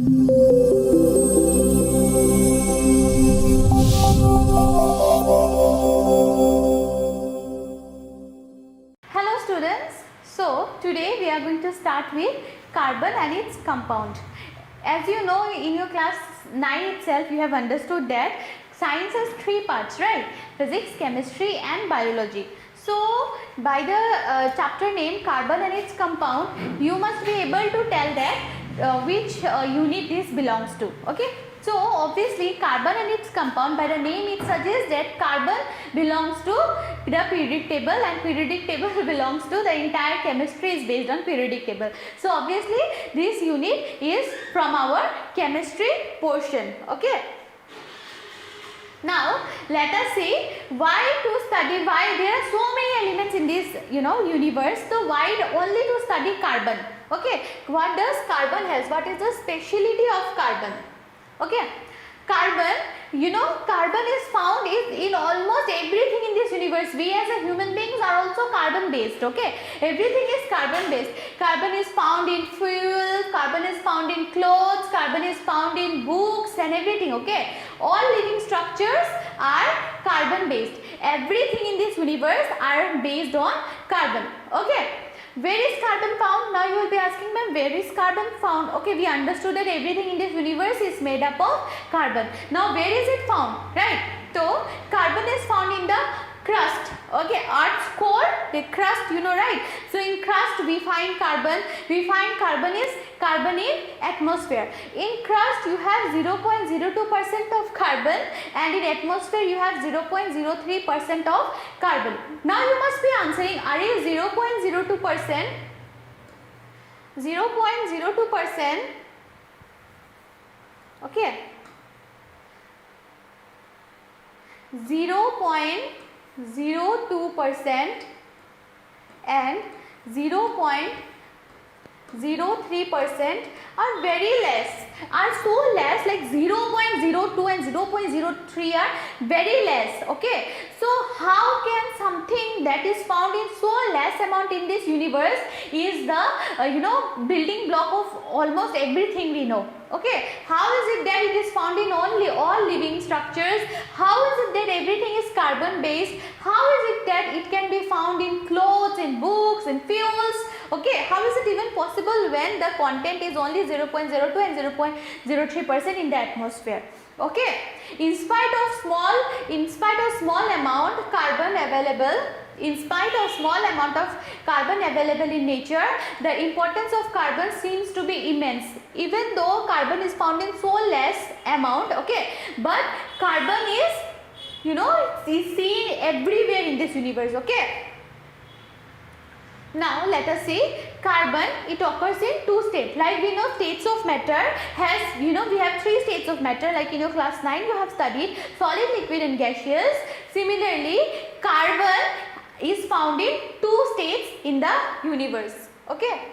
Hello students, so today we are going to start with carbon and its compound. As you know, in your class 9 itself you have understood that science has three parts, right? Physics, chemistry and biology. So by the chapter name carbon and its compound, you must be able to tell that which unit this belongs to. Okay. So obviously carbon and its compound, by the name it suggests that carbon belongs to the periodic table and periodic table belongs to the entire chemistry is based on periodic table. So obviously this unit is from our chemistry portion. Okay. Now let us see why there are so many elements in this universe. So why only to study carbon? Okay. What does carbon has? What is the speciality of carbon? Okay, carbon is found in almost everything in this universe. We as a human beings are also carbon based. Okay, everything is carbon based. Carbon is found in fuel, carbon is found in clothes, carbon is found in books and everything. Okay, all living structures are carbon based. Everything in this universe are based on carbon. Okay. Where is carbon found? Now you will be asking, ma'am, where is carbon found? Okay, we understood that everything in this universe is made up of carbon. Now where is it found? Right. So carbon is found in the crust. Okay, Earth's core, the crust, right. So in crust we find carbon. We find carbon in atmosphere. In crust you have 0.02% of carbon and in atmosphere you have 0.03% of carbon. Now you must be answering, are you 0.02%? 0.02%. Okay. 0.02% and 0.03% are very less, are so less, like 0.02 and 0.03 are very less. Okay, so how can something that is found in so less amount in this universe is the building block of almost everything we know? Okay, how is it that it is found in only all living structures? How is it that everything is carbon based? How is it that it can be found in clothes, in books, in fuels? Okay, how is it even possible when the content is only 0.02 and 0.03% in the atmosphere? Okay, in spite of small amount carbon available, in spite of small amount of carbon available in nature, the importance of carbon seems to be immense. Even though carbon is found in so less amount, okay, but carbon is seen everywhere in this universe. Okay. Now let us see carbon. It occurs in two states. Like we know states of matter has, we have three states of matter. Like in your class 9 you have studied solid, liquid and gaseous. Similarly, carbon is found in two states in the universe. Okay.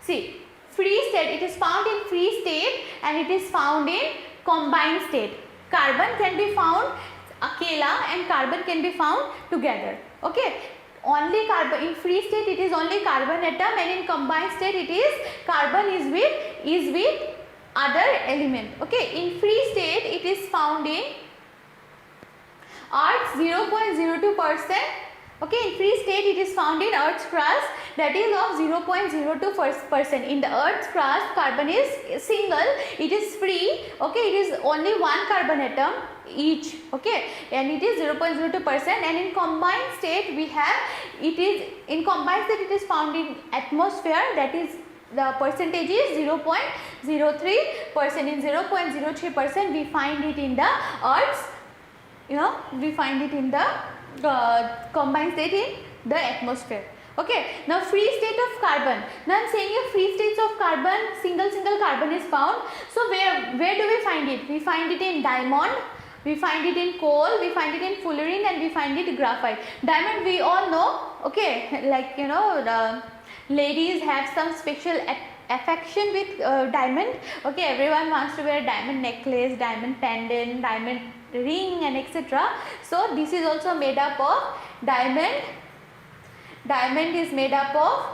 See, free state, it is found in free state and it is found in combined state. Carbon can be found akela and carbon can be found together. Okay, only carbon in free state it is only carbon atom and in combined state it is carbon is with other element. Okay, in free state it is found in Earth's 0.02%. Okay, in free state it is found in Earth's crust, that is of 0.02%. In the Earth's crust carbon is single, it is free. Okay, it is only one carbon atom each. Okay, and it is 0.02%, and in combined state we have, it is found in atmosphere, that is the percentage is 0.03%. In 0.03% we find it in the Earth's, we find it in the combined state in the atmosphere. Okay, now free state of carbon. Now I am saying a free states of carbon, single carbon is found. So where do we find it? We find it in diamond, we find it in coal, we find it in fullerene and we find it in graphite. Diamond we all know. Okay, like the ladies have some special affection with diamond. Okay, everyone wants to wear diamond necklace, diamond pendant, diamond ring and etc. So this is also made up of diamond. Diamond is made up of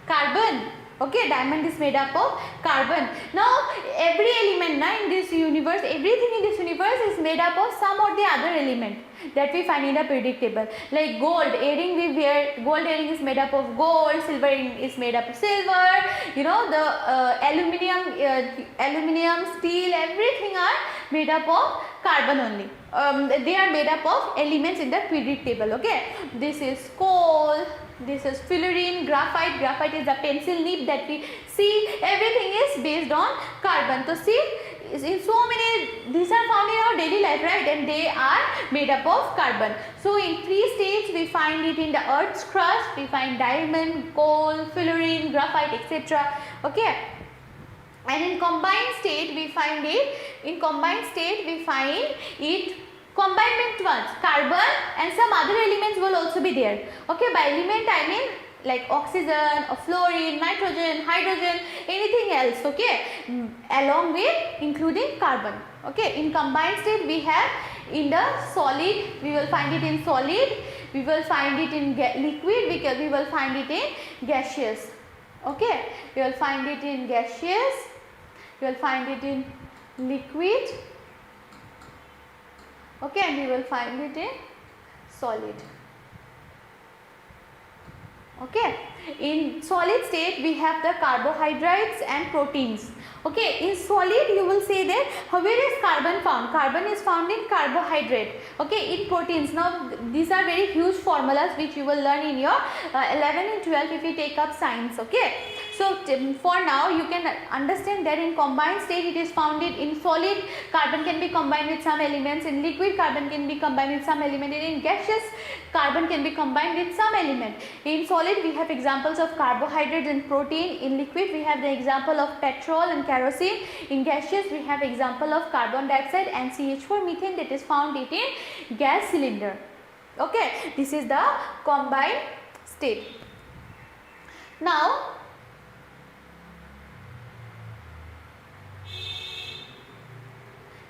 carbon. Okay, diamond is made up of carbon. Now every element in this universe, everything in this universe is made up of some or the other element that we find in the periodic table. Like gold earring we wear, gold earring is made up of gold, silver earring is made up of silver, you know, the aluminum, steel, everything are made up of carbon only. They are made up of elements in the periodic table. Okay, this is coal, this is fullerene, graphite. Graphite is the pencil nib that we see. Everything is based on carbon. So see, in so many, these are found in our daily life, right? And they are made up of carbon. So in 3 states we find it in the earth's crust. We find diamond, coal, fullerene, graphite, etc. Okay. And in combined state we find it, combined ones, carbon and some other elements will also be there. Okay, by element I mean like oxygen or fluorine, nitrogen, hydrogen, anything else. Okay, along with including carbon. Okay, in combined state we have in the solid, we will find it in solid, we will find it in liquid, we will find it in gaseous. Okay, we will find it in gaseous, we will find it in liquid, okay, and we will find it in solid. Okay, in solid state we have the carbohydrates and proteins. Okay, in solid you will say that where is carbon found? Carbon is found in carbohydrate. Okay, in proteins. Now these are very huge formulas which you will learn in your 11 and 12 if you take up science. Okay, so for now you can understand that in combined state it is found in solid, carbon can be combined with some elements, in liquid carbon can be combined with some element, and in gaseous carbon can be combined with some element. In solid we have examples of carbohydrates and protein, in liquid we have the example of petrol and kerosene, in gaseous we have example of carbon dioxide and CH4 methane that is found in gas cylinder. Okay, this is the combined state. Now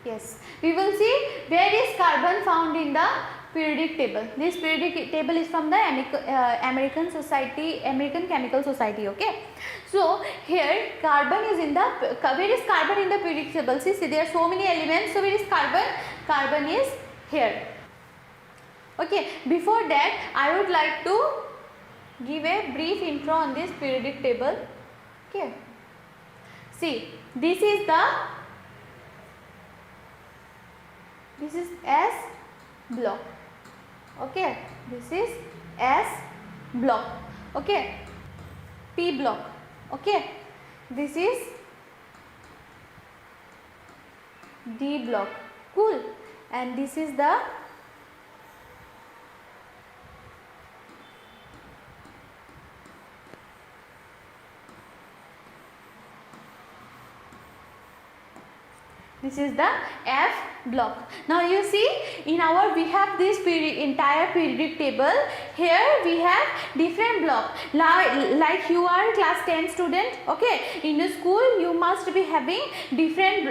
yes, we will see where is carbon found in the periodic table. This periodic table is from the American Chemical Society. Okay, so here carbon is in the, where is carbon in the periodic table? See, there are so many elements. So where is carbon? Carbon is here. Okay, before that I would like to give a brief intro on this periodic table. Okay, see, this is S block. Okay, this is S block. Okay, P block. Okay, this is D block. Cool. And this is the F block. Now you see, in our we have this entire periodic table. Here we have different block. Like you are class 10 student. Okay, in the school you must be having different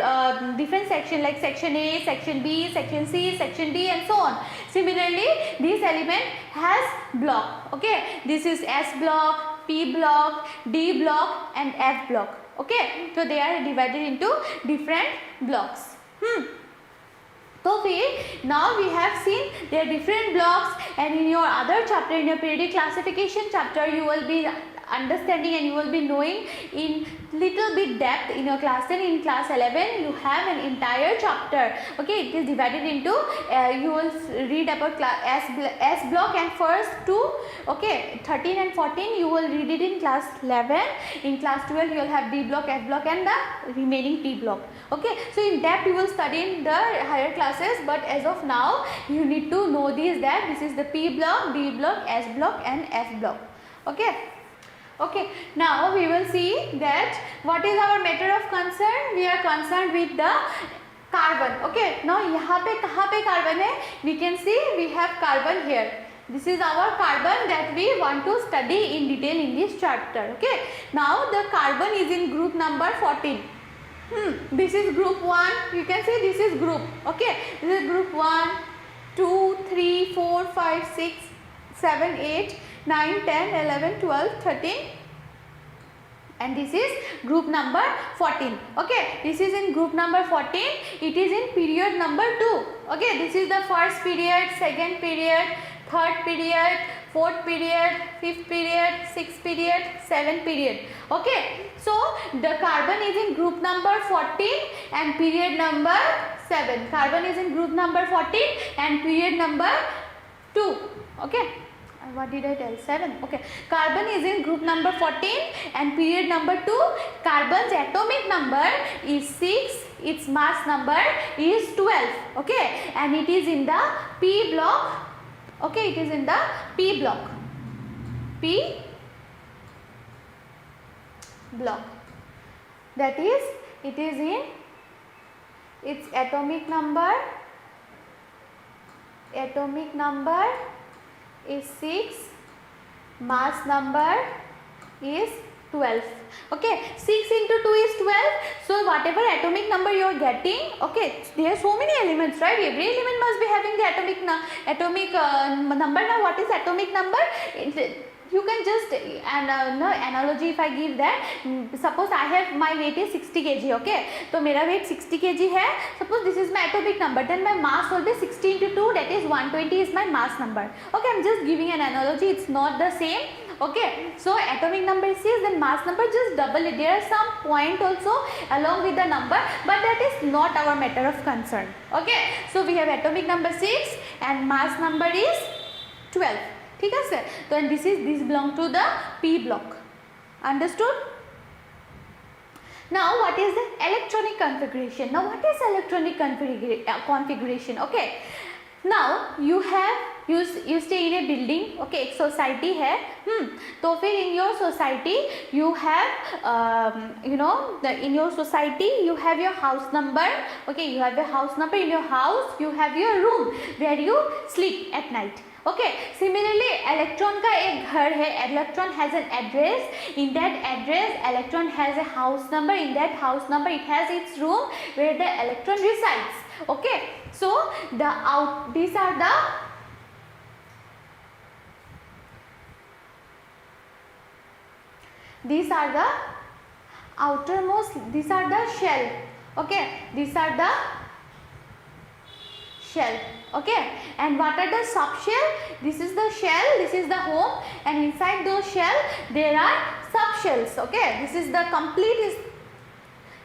section, like section A, section B, section C, section D, and so on. Similarly, this element has block. Okay, this is S block, P block, D block, and F block. Okay, so they are divided into different blocks. So now we have seen their different blocks, and in your other chapter, in your periodic classification chapter, you will be understanding and you will be knowing in little bit depth in your class 10. In class 11 you have an entire chapter. Okay, it is divided into you will read about S block and first 2, okay, 13 and 14 you will read it in class 11. In class 12 you will have D block, F block, and the remaining P block. Okay, so in depth you will study in the higher classes, but as of now you need to know this, that this is the P block, D block, S block, and F block. Okay. Okay, now we will see that what is our matter of concern. We are concerned with the carbon. Okay, now यहाँ पे कहाँ पे carbon है? We can see we have carbon here. This is our carbon that we want to study in detail in this chapter. Okay, now the carbon is in group number 14. This is group 1. You can see this is group. Okay, this is group 1, 2, 3, 4, 5, 6, 7, 8, 9, 10, 11, 12, 13, and this is group number 14. Okay, this is in group number 14. It is in period number 2. Okay, this is the first period, second period, third period, fourth period, fifth period, sixth period, seventh period. Okay, so the carbon is in group number 14 and period number 7. Carbon is in group number 14 and period number 2. Okay, what did I tell? 7. Okay, carbon is in group number 14 and period number 2. Carbon's atomic number is 6, its mass number is 12. Okay, and it is in the P block. Okay, it is in the P block. P block. That is, it is in its atomic number. Atomic number is 6, mass number is 12. Okay, 6 into 2 is 12. So whatever atomic number you are getting, okay, there are so many elements, right? Every element must be having the atomic number. Now what is atomic number? You can just analogy if I give that, suppose I have my weight is 60 kg. Okay, so मेरा weight 60 kg है. Suppose this is my atomic number, then my mass will be 60 into 2, that is 120 is my mass number. Okay, I am just giving an analogy, it's not the same. Okay, so atomic number is 6, then mass number just double it. There are some point also along with the number, but that is not our matter of concern. Okay, so we have atomic number 6 and mass number is 12. ठीक है sir, तो and this belong to the P block. Understood? Now what is the electronic configuration? Now what is electronic configuration? Okay, now you stay in a building. Okay, एक society है. तो फिर in your society you have in your society you have your house number. Okay, you have your house number. In your house you have your room where you sleep at night. Okay, similarly electron का एक घर है. Electron has an address. In that address electron has a house number. In that house number it has its room where the electron resides. Okay, so these are the outermost, these are the shell. Okay, these are the shell. Okay, and what are the subshell? This is the shell, this is the home, and inside those shell there are subshells. Okay, this is the complete,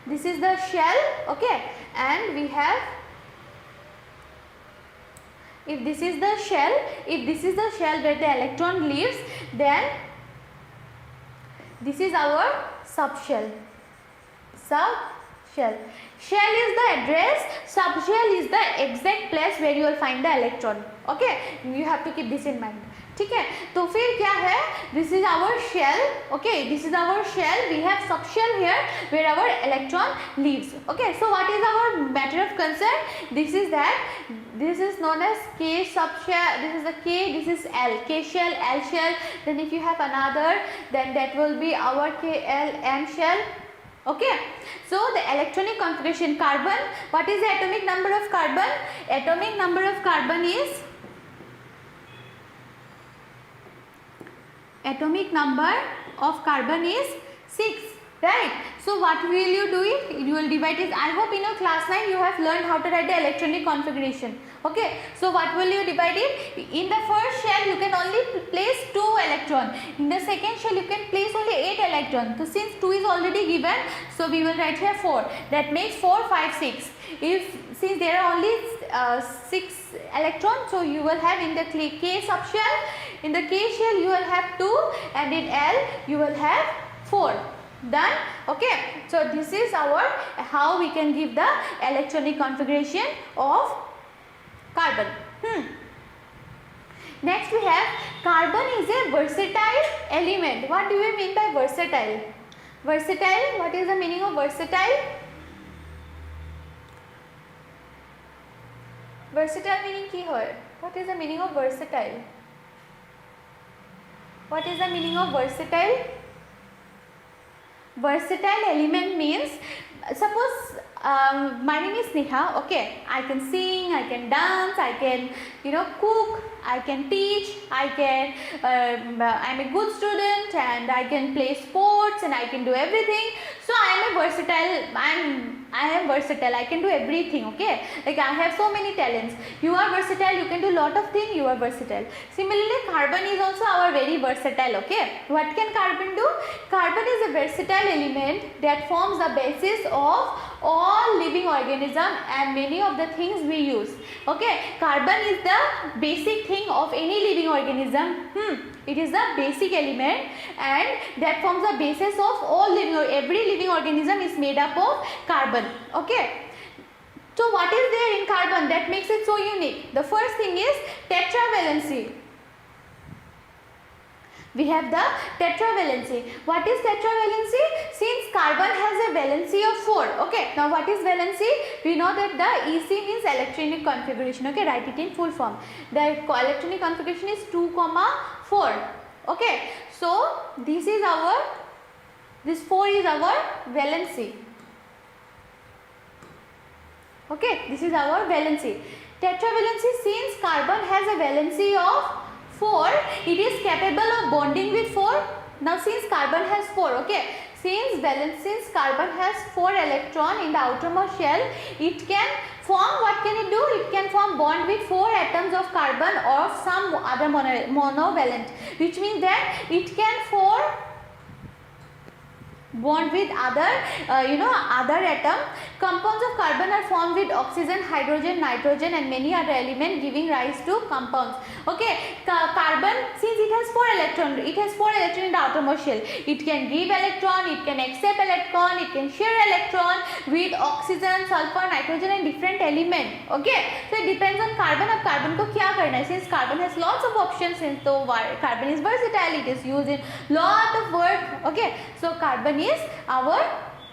this is the shell. Okay, and we have, if this is the shell where the electron lives, then this is our subshell. Shell is the address, subshell is the exact place where you will find the electron. Okay, you have to keep this in mind. ठीक है, तो फिर क्या है? This is our shell. Okay, this is our shell. We have subshell here where our electron lives. Okay, so what is our matter of concern? This is that. This is known as K subshell. This is the K. This is L. K shell, L shell. Then if you have another, then that will be our K, L, M shell. Okay, so the electronic configuration, carbon, what is the atomic number of carbon? Atomic number of carbon is, atomic number of carbon is 6, right? So what will you do it? You will divide it. I hope in your class 9 you have learned how to write the electronic configuration. Okay, so what will you divide it? In the first shell you can only place 2 electron. In the second shell you can place only 8 electron. So since 2 is already given, so we will write here 4. That makes 4, 5, 6. Since there are only 6 electrons, so you will have in the K subshell, in the K shell you will have 2, and in L you will have 4. Done? Okay, so this is our how we can give the electronic configuration of carbon. Next we have carbon is a versatile element. What do we mean by versatile? Versatile, what is the meaning of versatile? Versatile meaning ki hoy? What is the meaning of versatile? What is the meaning of versatile? Versatile element means, suppose my name is Neha. Okay, I can sing, I can dance, I can cook, I can teach, I'm a good student, and I can play sports, and I can do everything. So I am versatile. I can do everything. Okay, like I have so many talents. You are versatile. You can do lot of things. You are versatile. Similarly, carbon is also our very versatile. Okay, what can carbon do? Carbon is a versatile element that forms the basis of all living organism and many of the things we use. Okay, carbon is the basic thing of any living organism. It is the basic element and that forms the basis of all living. Every living organism is made up of carbon. Okay. So what is there in carbon that makes it so unique? The first thing is tetravalency. We have the tetravalency. What is tetravalency? Since carbon has a valency of 4. Okay. Now what is valency? We know that the EC means electronic configuration. Okay. Write it in full form. The electronic configuration is 2, 4. Okay. So this 4 is our valency. Okay. This is our valency. Tetravalency, since carbon has a valency of 4, it is capable of bonding with 4. Now since carbon has 4, okay, since carbon has 4 electron in the outermost shell, it can form, what can it do? It can form bond with 4 atoms of carbon or some other monovalent, which means that it can form bond with other atom. Compounds of carbon are formed with oxygen, hydrogen, nitrogen and many other elements, giving rise to compounds. Okay, carbon, since it has 4 electrons in the outermost shell, it can give electron, it can accept electron, it can share electron with oxygen, sulfur, nitrogen and different element. Okay, so it depends on carbon. Ab carbon ko kya karna hai? Since carbon has lots of options, since carbon is versatile, it is used in lot of work. Okay, so carbon is our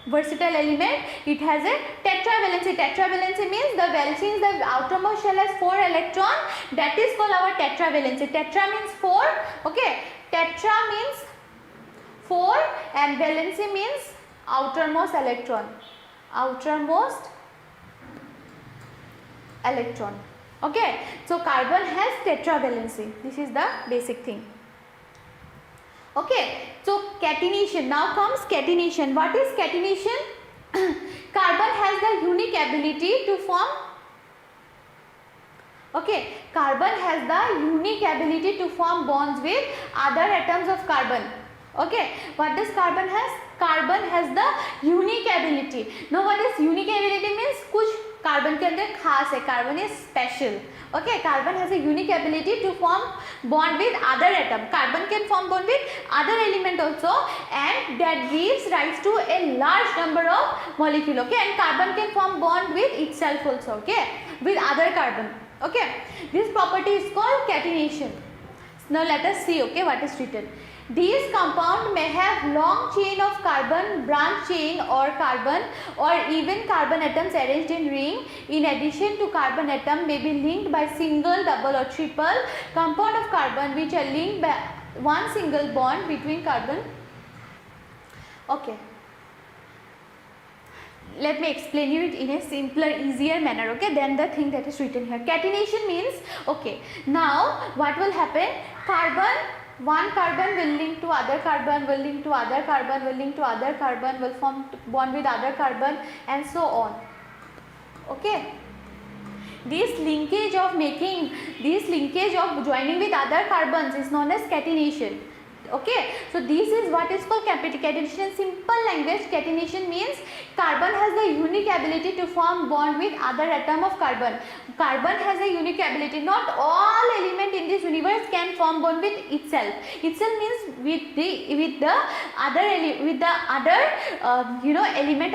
versatile element. It has a tetravalency. Tetravalency means since the outermost shell has 4 electron, that is called our tetravalency. Tetra means 4. Okay, tetra means 4 and valency means outermost electron. Okay, so carbon has tetravalency. This is the basic thing. Okay, so catenation. Now comes catenation. What is catenation? Carbon has the unique ability to form. Okay, carbon has the unique ability to form bonds with other atoms of carbon. Okay, what does carbon has? Carbon has the unique ability. Now what is unique ability means? कुछ carbon के अंदर खास है. Carbon is special. Okay, carbon has a unique ability to form bond with other atom. Carbon can form bond with other element also, and that gives rise to a large number of molecule. Okay, and carbon can form bond with itself also. Okay, with other carbon. Okay, this property is called catenation. Now let us see. Okay, what is written. These compounds may have long chain of carbon, branch chain or carbon or even carbon atoms arranged in ring. In addition to carbon atom may be linked by single, double or triple compound of carbon which are linked by one single bond between carbon. Okay. Let me explain it in a simpler, easier manner, okay, than the thing that is written here. Catenation means, okay, now what will happen? One carbon will link to other carbon, will link to other carbon, will link to other carbon, will form bond with other carbon and so on. Okay. This linkage of joining with other carbons is known as catenation. Okay, so this is what is called catenation. In simple language, catenation means carbon has the unique ability to form bond with other atom of carbon. Carbon has a unique ability. Not all element in this universe can form bond with itself. Itself means with the other element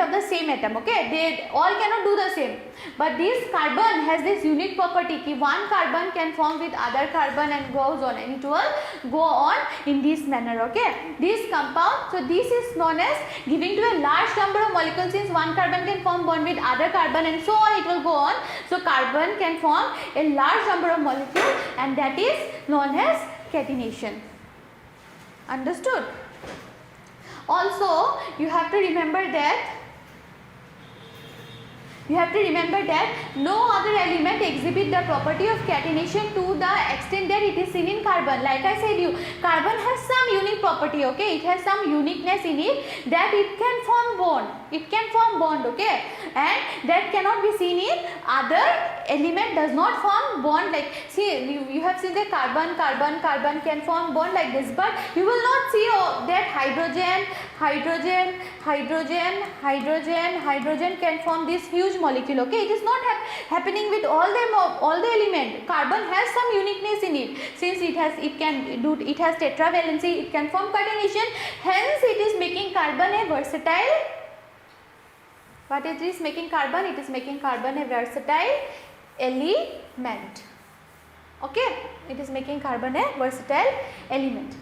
of the same atom. Okay, they all cannot do the same. But this carbon has this unique property कि one carbon can form with other carbon and goes on, and it will go on in this manner. Okay, this compound, so this is known as giving to a large number of molecules. Since one carbon can form bond with other carbon and so on, it will go on. So carbon can form a large number of molecules, and that is known as catenation. Understood? Also, you have to remember that You have to remember that no other element exhibit the property of catenation to the extent that it is seen in carbon. Like I said you, carbon has some unique property, okay, it has some uniqueness in it that it can form bond, it can form bond, okay, and that cannot be seen in other element, does not form bond. Like see, you have seen the carbon can form bond like this, but you will not see that hydrogen can form this huge molecule, okay. It is not happening with all the element. Carbon has some uniqueness in it, since it has tetravalency, it can form catenation, hence it is making carbon a versatile. What it is making carbon? It is making carbon a versatile element, okay. It is making carbon a versatile element.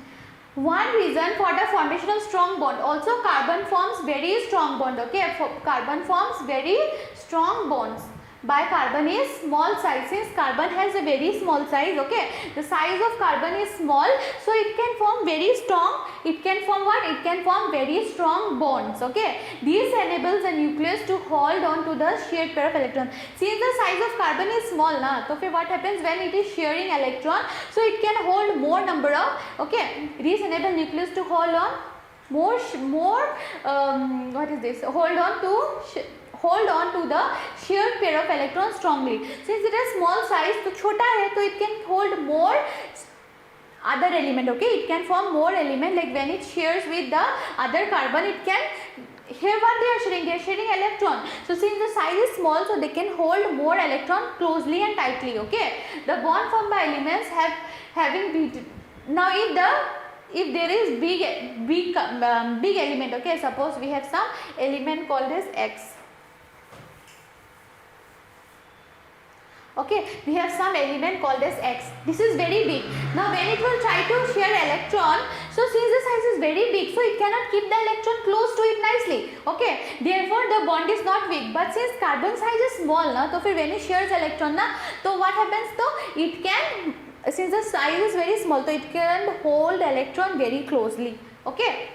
One reason for the formation of strong bond, also carbon forms very strong bond, okay. Carbon forms very strong bonds by carbon is small size, since carbon has a very small size, okay. The size of carbon is small, so it can form very strong, it can form what? It can form very strong bonds, okay. This enables the nucleus to hold on to the shared pair of electrons. Since the size of carbon is small, so what happens when it is sharing electron? So it can hold more number of, okay. This enables nucleus to hold on hold on to the shared pair of electrons strongly. Since it has small size, so chota hai, so it can hold more other element, okay. It can form more element, like when it shares with the other carbon, it can, here what they are sharing electron. So since the size is small, so they can hold more electron closely and tightly, okay. The bond formed by elements having now if there is big element, okay, suppose we have some element called as X, okay, we have some element called as X. This is very big. Now when it will try to share electron, so since the size is very big, so it cannot keep the electron close to it nicely, okay. Therefore the bond is not weak. But since carbon size is small, so when it shares electron, so what happens? So it can, since the size is very small, so it can hold electron very closely, okay.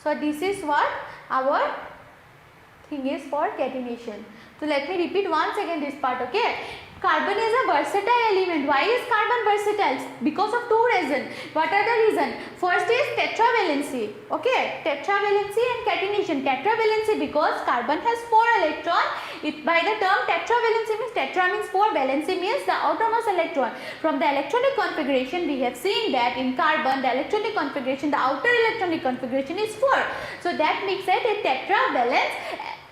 So this is what our thing is for catenation. So let me repeat once again this part, okay. Carbon is a versatile element. Why is carbon versatile? Because of two reasons. What are the reasons? First is tetravalency, okay. Tetravalency and catenation. Tetravalency because carbon has 4 electrons. By the term tetravalency means, tetra means 4, valency means the outermost electron. From the electronic configuration, we have seen that in carbon, the electronic configuration, the outer electronic configuration is 4. So that makes it a tetravalent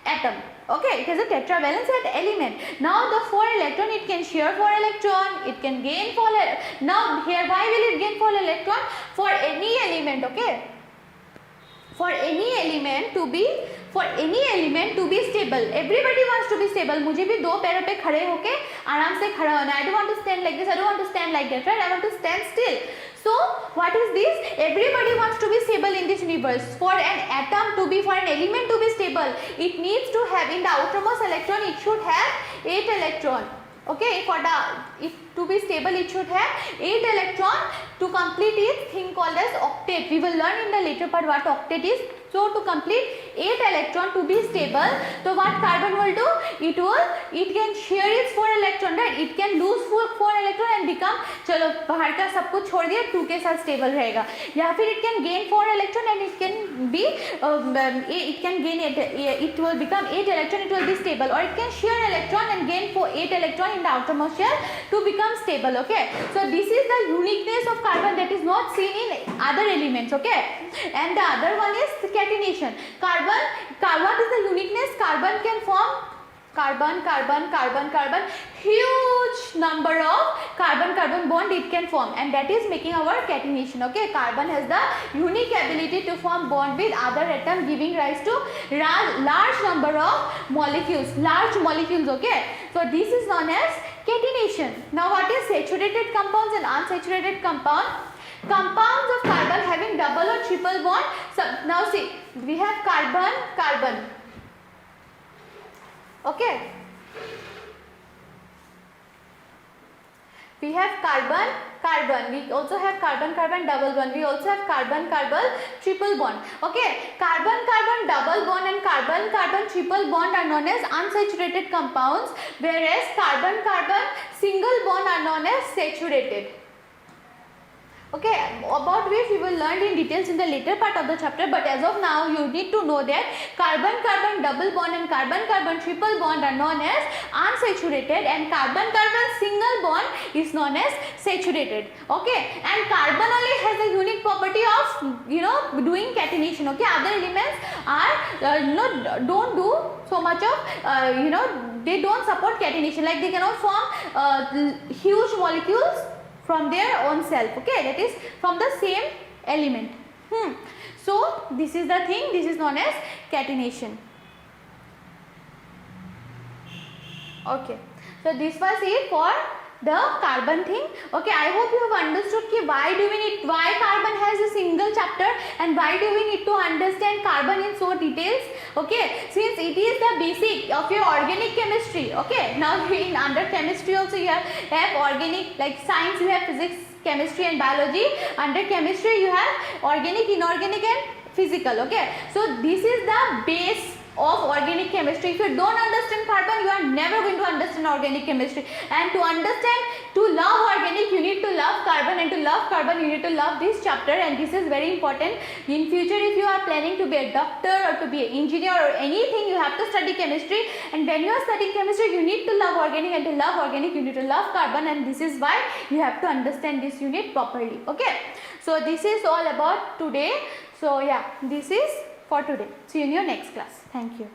atom. Okay, it has a tetravalence element. Now the 4 electron, it can share 4 electron, it can gain 4. Now here why will it gain 4 electron? For any element, okay. For any element to be stable, everybody wants to be stable. मुझे भी दो पैरों पे खड़े होके आराम से खड़ा होना. I don't want to stand like this, I don't want to stand like that, right? I want to stand still. So what is this? Everybody wants to be stable in this universe. For an atom to be, for an element to be stable, it needs to have, in the outermost electron, it should have 8 electron. Okay, for to be stable, it should have 8 electron. To complete its thing called as octet. We will learn in the later part what octet is. So to complete 8 electron to be stable, so what carbon will do? It can share its 4 electron, right? It can lose 4 electron and become, चलो बाहर का सब कुछ छोड़ दिया, 2 के साथ stable रहेगा. या फिर it can gain 4 electron and it can be it will become 8 electron, it will be stable, or it can share electron and gain 8 electron in the outermost shell to become stable, okay. So this is the uniqueness of carbon that is not seen in other elements, okay. And the other one is catenation. What is the uniqueness? Carbon can form carbon, huge number of carbon bond it can form, and that is making our catenation, okay. Carbon has the unique ability to form bond with other atom, giving rise to large number of molecules, okay. So this is known as catenation. Now what is saturated compounds and unsaturated compounds? Compounds of carbon having double or triple bond. So now see, we have carbon, okay. we have carbon carbon, we also have carbon carbon double bond, we also have carbon carbon triple bond. Okay, carbon carbon double bond and carbon carbon triple bond are known as unsaturated compounds, whereas carbon carbon single bond are known as saturated. Okay, about which we will learn in details in the later part of the chapter, but as of now you need to know that carbon carbon double bond and carbon carbon triple bond are known as unsaturated and carbon carbon single bond is known as saturated. Okay, and carbon only has a unique property of doing catenation. Okay, other elements are don't do so much of they don't support catenation, like they cannot form huge molecules from their own self. Okay, that is from the same element. So this is the thing, this is known as catenation. Okay, so this was it for the carbon thing. Okay, I hope you have understood why carbon has a single chapter and why do we need to understand carbon in so details. Okay, since it is the basic of your organic chemistry. Okay, now in under chemistry also you have organic, like science you have physics, chemistry and biology. Under chemistry you have organic, inorganic and physical. Okay, so this is the base of organic chemistry. If you don't understand carbon, you are never going to understand organic chemistry. And to understand, to love organic, you need to love carbon, and to love carbon, you need to love this chapter. And this is very important. In future, if you are planning to be a doctor or to be an engineer or anything, you have to study chemistry. And when you are studying chemistry, you need to love organic, and to love organic, you need to love carbon. And this is why you have to understand this unit properly. Okay. So this is all about today. So yeah, this is for today. See you in your next class. Thank you.